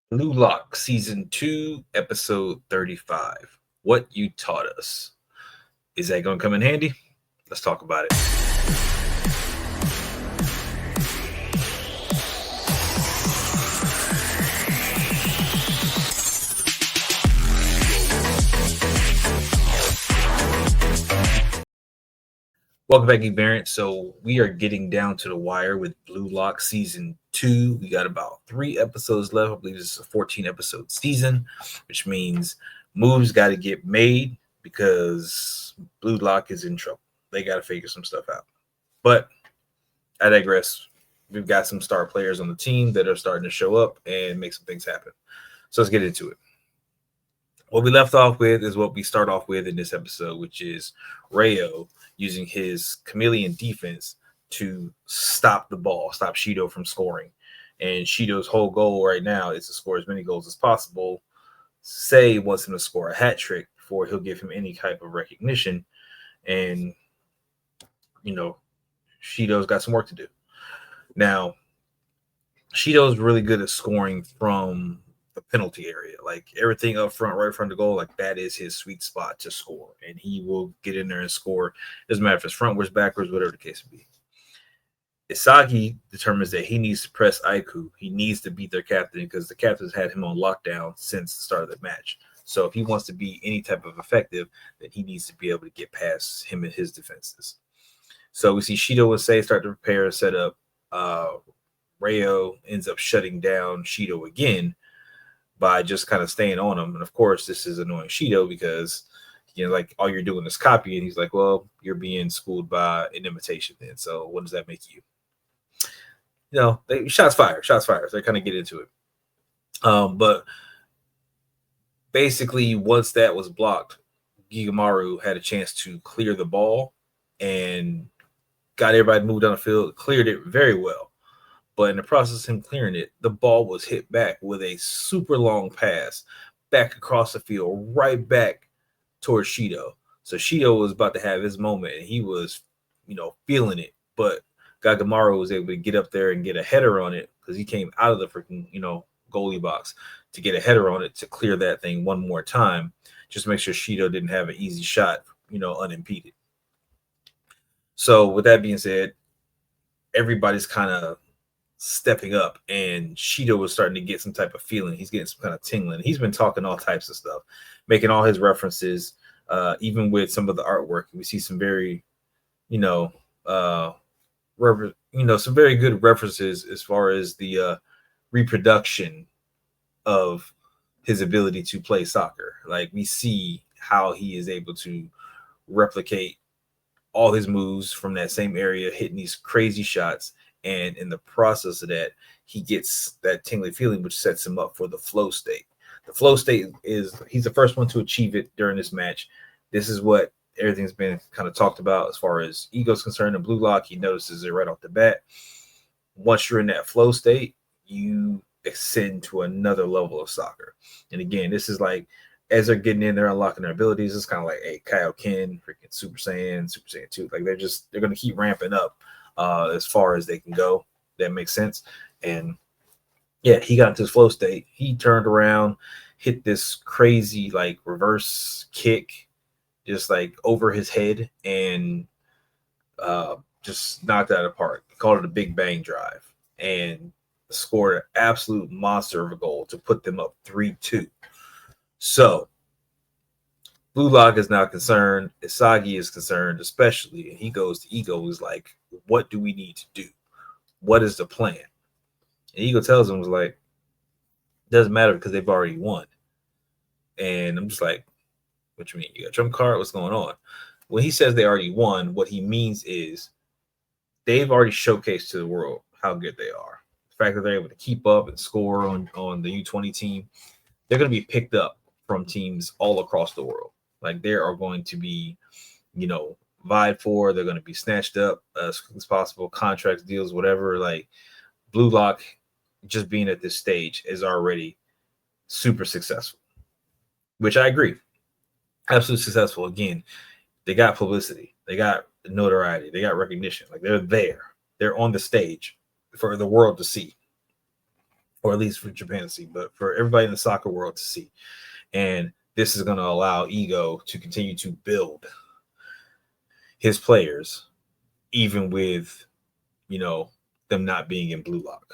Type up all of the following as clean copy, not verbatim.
Blue Lock Season 2, Episode 35. What You Taught Us. Is that going to come in handy? Let's talk about it. Welcome back, Geek Variant. So we are getting down to the wire with Blue Lock Season 2. We got about 3 episodes left. I believe this is a 14-episode season, which means moves got to get made because Blue Lock is in trouble. They got to figure some stuff out. But I digress. We've got some star players on the team that are starting to show up and make some things happen. So let's get into it. What we left off with is what we start off with in this episode, which is Rayo using his chameleon defense to stop the ball, stop Shido from scoring. And Shido's whole goal right now is to score as many goals as possible. Say wants him to score a hat trick before he'll give him any type of recognition. And, Shido's got some work to do. Now, Shido's really good at scoring from the penalty area. Like everything up front, right in front of the goal, like that is his sweet spot to score. And he will get in there and score. Doesn't matter if it's frontwards, backwards, whatever the case may be. Isagi determines that he needs to press Aiku. He needs to beat their captain because the captain's had him on lockdown since the start of the match. So if he wants to be any type of effective, then he needs to be able to get past him and his defenses. So we see Shido and Sei start to prepare and set up. Rayo ends up shutting down Shido again by just kind of staying on him. And of course, this is annoying Shido because, like all you're doing is copying. He's like, well, you're being schooled by an imitation then. So what does that make you? Shots fired. They kind of get into it. But basically, once that was blocked, Gigamaru had a chance to clear the ball and got everybody moved on the field, cleared it very well. But in the process of him clearing it, the ball was hit back with a super long pass back across the field, right back towards Shido. So Shido was about to have his moment, and he was, feeling it. But Gagamaru was able to get up there and get a header on it because he came out of the freaking, goalie box to get a header on it to clear that thing one more time, just to make sure Shido didn't have an easy shot, unimpeded. So with that being said, everybody's kind of stepping up, and Shido was starting to get some type of feeling. He's getting some kind of tingling. He's been talking all types of stuff, making all his references, even with some of the artwork. We see some very, some very good references as far as the reproduction of his ability to play soccer. Like we see how he is able to replicate all his moves from that same area, hitting these crazy shots. And in the process of that, he gets that tingling feeling, which sets him up for the flow state. The flow state he's the first one to achieve it during this match. This is what everything's been kind of talked about as far as ego's concerned. In Blue Lock, he notices it right off the bat. Once you're in that flow state, you ascend to another level of soccer. And again, this is like, as they're getting in, they're unlocking their abilities. It's kind of like, hey, Kaioken, freaking Super Saiyan 2. Like they're going to keep ramping up as far as they can go. That makes sense. And yeah, he got into his flow state. He turned around, hit this crazy like reverse kick, just like over his head, and just knocked that apart. Called it a Big Bang drive and scored an absolute monster of a goal to put them up 3-2. So Blue Lock is now concerned. Isagi is concerned, especially, and he goes to Ego. He's like, what do we need to do? What is the plan? And Ego tells him, was like, doesn't matter because they've already won. And I'm just like, what you mean? You got a trump card? What's going on? When he says they already won, what he means is they've already showcased to the world how good they are. The fact that they're able to keep up and score on the U20 team, they're going to be picked up from teams all across the world. Like they are going to be, vied for. They're going to be snatched up as quick as possible. Contracts, deals, whatever. Like Blue Lock, just being at this stage is already super successful, which I agree. Absolutely successful. Again, they got publicity. They got notoriety. They got recognition. Like they're there. They're on the stage for the world to see. or at least for Japan to see, but for everybody in the soccer world to see. And this is going to allow Ego to continue to build his players, even with, you know, them not being in BlueLock.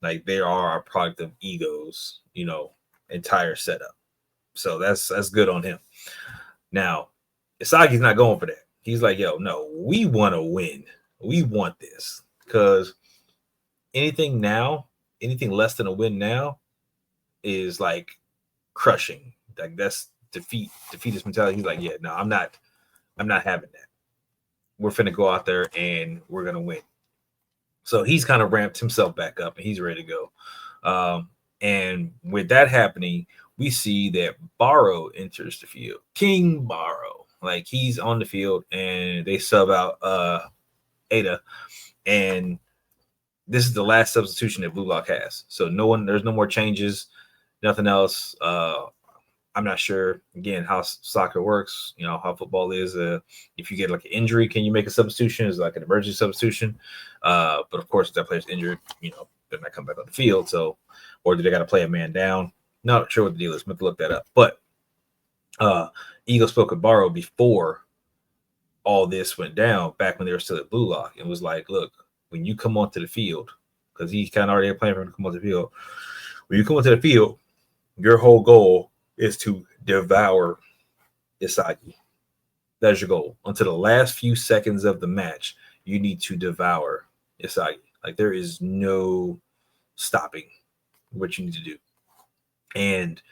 Like they are a product of Ego's, entire setup. So that's good on him. Now, Isagi's not going for that. He's like, yo, no, we want to win. We want this. Because anything less than a win now is like crushing. Like that's defeatist mentality. He's like, yeah, no, I'm not having that. We're finna go out there and we're gonna win. So he's kind of ramped himself back up and he's ready to go. And with that happening, we see that Barrow enters the field. King Barrow. Like he's on the field and they sub out Ada. And this is the last substitution that BlueLock has. So there's no more changes, nothing else. I'm not sure, again, how soccer works, how football is. If you get like an injury, can you make a substitution? It's like an emergency substitution. But of course, if that player's injured, they're not coming back on the field. So, or do they got to play a man down? Not sure what the deal is. I'm going to look that up. But Eagle spoke with Barrow before all this went down, back when they were still at BlueLock, and was like, look, when you come onto the field, because he's kind of already playing for him to come onto the field. When you come onto the field, your whole goal is to devour Isagi. That's your goal. Until the last few seconds of the match, you need to devour Isagi. Like there is no stopping what you need to do. And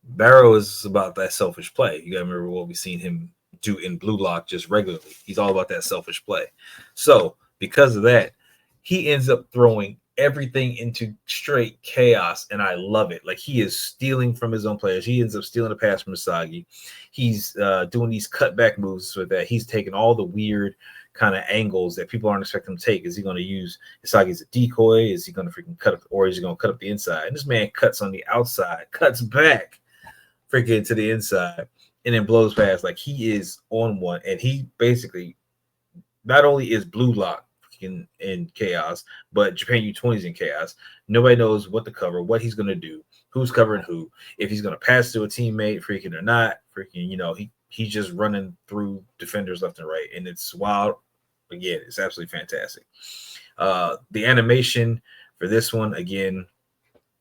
Barrow is about that selfish play. You gotta remember what we've seen him do in BlueLock just regularly. He's all about that selfish play. So because of that, he ends up throwing everything into straight chaos, and I love it. Like he is stealing from his own players. He ends up stealing a pass from Isagi. He's doing these cutback moves with that. He's taking all the weird kind of angles that people aren't expecting him to take. Is he going to use Isagi as a decoy? Is he going to freaking cut up, or is he going to cut up the inside? And this man cuts on the outside, cuts back freaking to the inside, and then blows past. Like he is on one, and he basically not only is BlueLock in chaos, but Japan U20 is in chaos. Nobody knows what to cover, what he's going to do, who's covering who, if he's going to pass to a teammate, freaking or not, freaking, he's just running through defenders left and right, and it's wild. Again, it's absolutely fantastic. The animation for this one, again,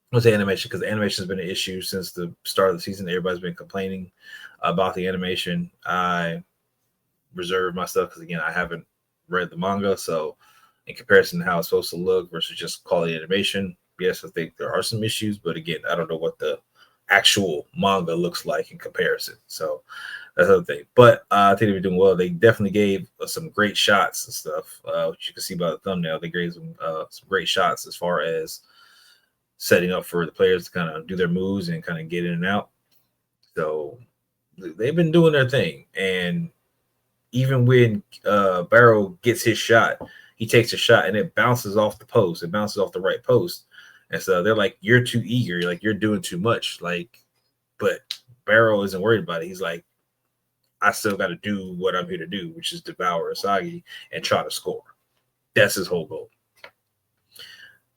what's the animation? Because the animation has been an issue since the start of the season. Everybody's been complaining about the animation. I reserve my stuff because, again, I haven't read the manga, so in comparison to how it's supposed to look versus just quality animation, yes, I think there are some issues, but again, I don't know what the actual manga looks like in comparison. So that's the other thing. But I think they're doing well. They definitely gave some great shots and stuff, which you can see by the thumbnail. They gave some great shots as far as setting up for the players to kind of do their moves and kind of get in and out. So they've been doing their thing. And even when Barrow gets his shot, he takes a shot and it bounces off the post. It bounces off the right post. And so they're like, you're too eager. You're like, you're doing too much. Like, but Barrow isn't worried about it. He's like, I still got to do what I'm here to do, which is devour Asagi and try to score. That's his whole goal.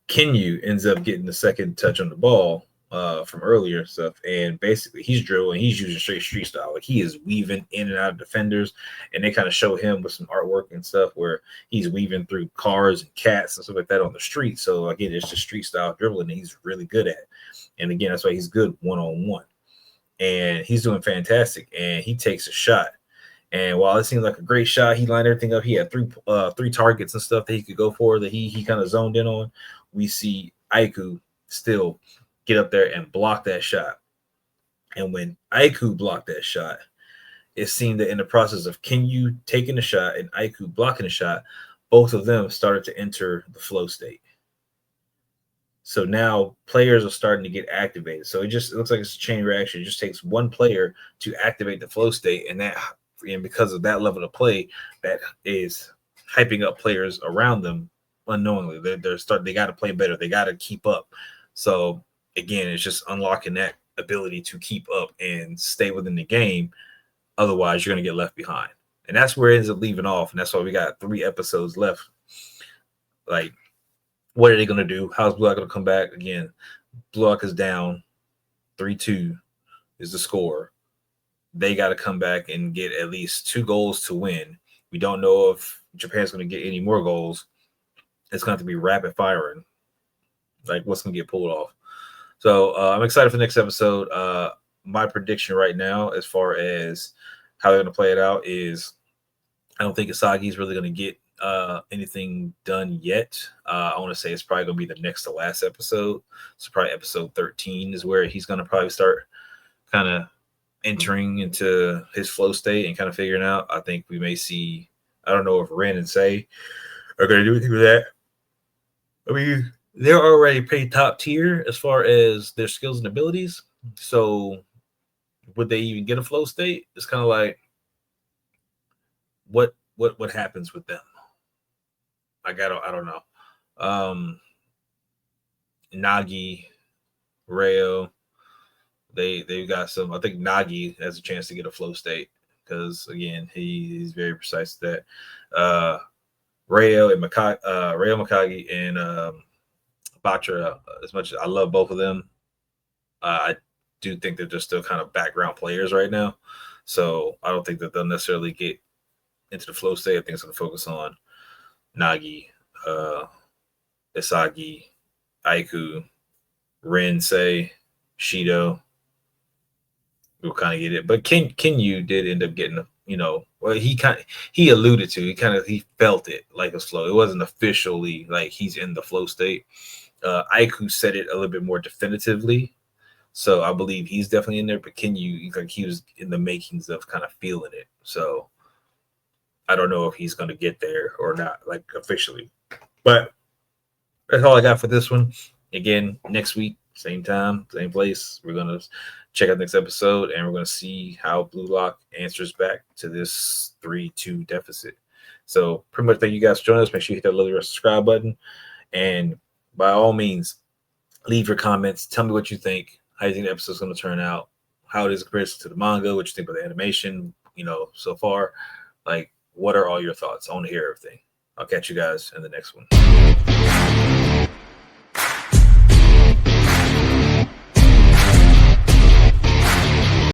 Kenyu ends up getting the second touch on the ball from earlier stuff, and basically he's dribbling, he's using straight street style. Like he is weaving in and out of defenders, and they kind of show him with some artwork and stuff where he's weaving through cars and cats and stuff like that on the street. So again, it's just street style dribbling that he's really good at. And again, that's why he's good one-on-one. And he's doing fantastic. And he takes a shot. And while it seemed like a great shot, he lined everything up. He had three targets and stuff that he could go for that he kind of zoned in on. We see Aiku still get up there and block that shot. And when Aiku blocked that shot, it seemed that in the process of Kenyu taking the shot and Aiku blocking the shot, both of them started to enter the flow state. So now players are starting to get activated. So it looks like it's a chain reaction. It just takes one player to activate the flow state, and because of that level of play, that is hyping up players around them unknowingly. They got to play better. They got to keep up. So again, it's just unlocking that ability to keep up and stay within the game. Otherwise, you're going to get left behind. And that's where it ends up leaving off. And that's why we got 3 episodes left. Like, what are they going to do? How's BlueLock going to come back? Again, BlueLock is down 3-2 is the score. They got to come back and get at least 2 goals to win. We don't know if Japan's going to get any more goals. It's going to have to be rapid firing. Like, what's going to get pulled off? So I'm excited for the next episode. My prediction right now, as far as how they're going to play it out, is I don't think Isagi's really going to get anything done yet. I want to say it's probably going to be the next to last episode. So probably episode 13 is where he's going to probably start kind of entering into his flow state and kind of figuring out. I think we may see, I don't know if Ren and Sei are going to do anything with that. I mean, they're already pretty top tier as far as their skills and abilities. So would they even get a flow state? It's kind of like, what happens with them? I don't know. Nagi, Rayo, they've got some. I think Nagi has a chance to get a flow state because again he's very precise at that. Rayo Mikagi and Batra. As much as I love both of them, I do think that they're still kind of background players right now. So I don't think that they'll necessarily get into the flow state. I think it's going to focus on Nagi, Isagi, Aiku, Ren, Sei, Shido. We'll kind of get it. But Kinyu did end up getting, well, he alluded to, he felt it like a flow. It wasn't officially like he's in the flow state. Aiku said it a little bit more definitively. So I believe he's definitely in there, but Kinyu, like he was in the makings of kind of feeling it. So I don't know if he's going to get there or not, like officially. But that's all I got for this one. Again, next week, same time, same place. We're going to check out the next episode, and we're going to see how BlueLock answers back to this 3-2 deficit. So pretty much thank you guys for joining us. Make sure you hit that little subscribe button. And by all means, leave your comments. Tell me what you think. How you think the episode's going to turn out. How it is compared to the manga. What you think about the animation, so far. Like, what are all your thoughts? I want to hear everything. I'll catch you guys in the next one.